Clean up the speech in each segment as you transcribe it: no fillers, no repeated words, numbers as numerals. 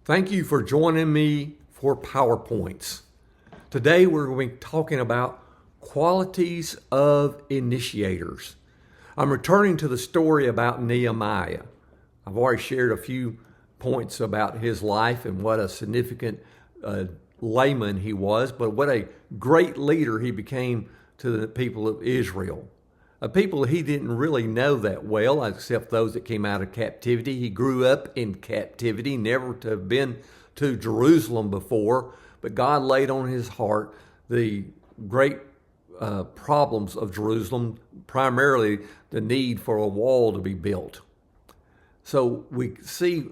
Thank you for joining me for PowerPoints. Today we're going to be talking about qualities of initiators. I'm returning to the story about Nehemiah. I've already shared a few points about his life and what a significant layman he was, but what a great leader he became to the people of Israel. A people he didn't really know that well, except those that came out of captivity. He grew up in captivity, never to have been to Jerusalem before, but God laid on his heart the great problems of Jerusalem, primarily the need for a wall to be built. So we see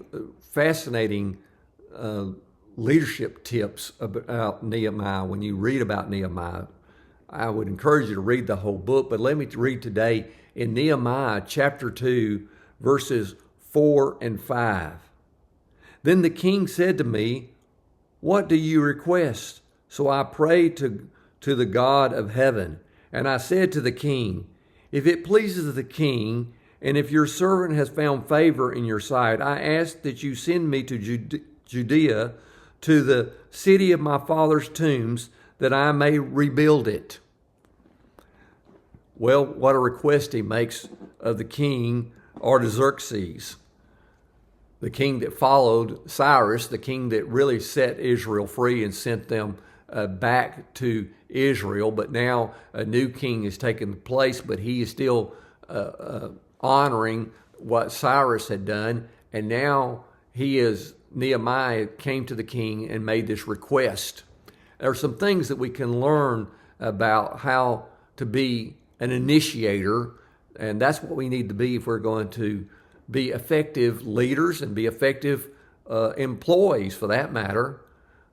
fascinating leadership tips about Nehemiah when you read about Nehemiah. I would encourage you to read the whole book, but let me read today in Nehemiah chapter 2, verses 4 and 5. Then the king said to me, "What do you request?" So I prayed to the God of heaven, and I said to the king, "If it pleases the king, and if your servant has found favor in your sight, I ask that you send me to Judea, to the city of my father's tombs, that I may rebuild it." Well, what a request he makes of the king Artaxerxes, the king that followed Cyrus, the king that really set Israel free and sent them back to Israel. But now a new king has taken place, but he is still honoring what Cyrus had done. And now Nehemiah came to the king and made this request. There are some things that we can learn about how to be an initiator, and that's what we need to be if we're going to be effective leaders and be effective employees for that matter.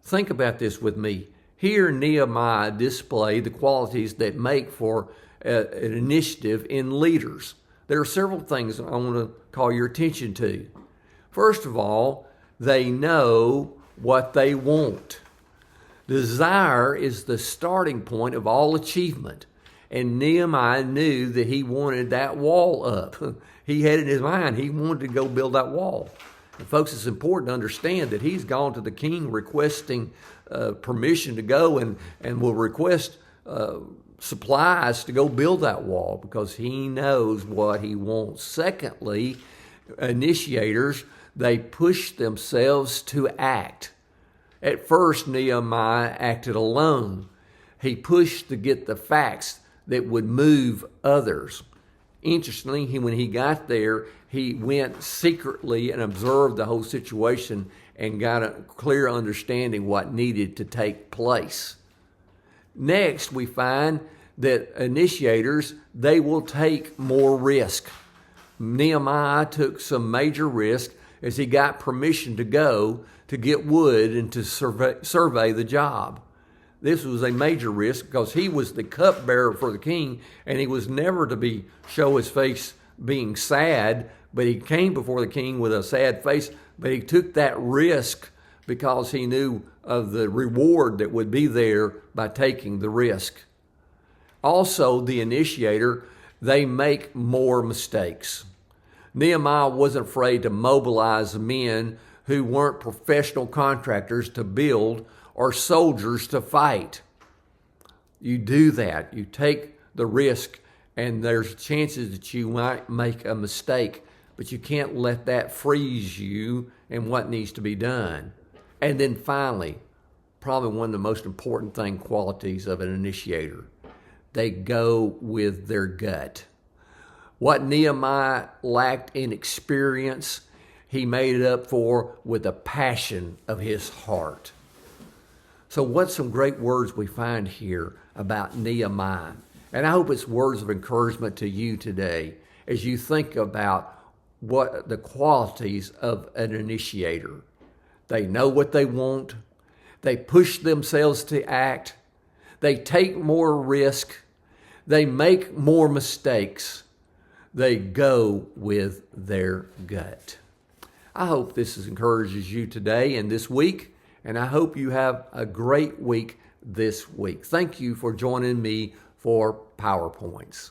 Think about this with me. Here Nehemiah displayed the qualities that make for an initiative in leaders. There are several things I want to call your attention to. First of all, they know what they want. Desire is the starting point of all achievement. And Nehemiah knew that he wanted that wall up. He had in his mind, he wanted to go build that wall. And folks, it's important to understand that he's gone to the king requesting permission to go and will request supplies to go build that wall because he knows what he wants. Secondly, initiators, they push themselves to act. At first, Nehemiah acted alone. He pushed to get the facts that would move others. Interestingly, when he got there, he went secretly and observed the whole situation and got a clear understanding what needed to take place. Next, we find that initiators, they will take more risk. Nehemiah took some major risk as he got permission to go to get wood and to survey the job. This was a major risk because he was the cupbearer for the king, and he was never to show his face being sad, but he came before the king with a sad face, but he took that risk because he knew of the reward that would be there by taking the risk. Also, the initiator, they make more mistakes. Nehemiah wasn't afraid to mobilize men who weren't professional contractors to build or soldiers to fight. You do that. You take the risk, and there's chances that you might make a mistake, but you can't let that freeze you in what needs to be done. And then finally, probably one of the most important qualities of an initiator, they go with their gut. What Nehemiah lacked in experience, he made it up for with the passion of his heart. So what's some great words we find here about Nehemiah? And I hope it's words of encouragement to you today as you think about what the qualities of an initiator. They know what they want. They push themselves to act. They take more risk. They make more mistakes. They go with their gut. I hope this encourages you today and this week, and I hope you have a great week this week. Thank you for joining me for PowerPoints.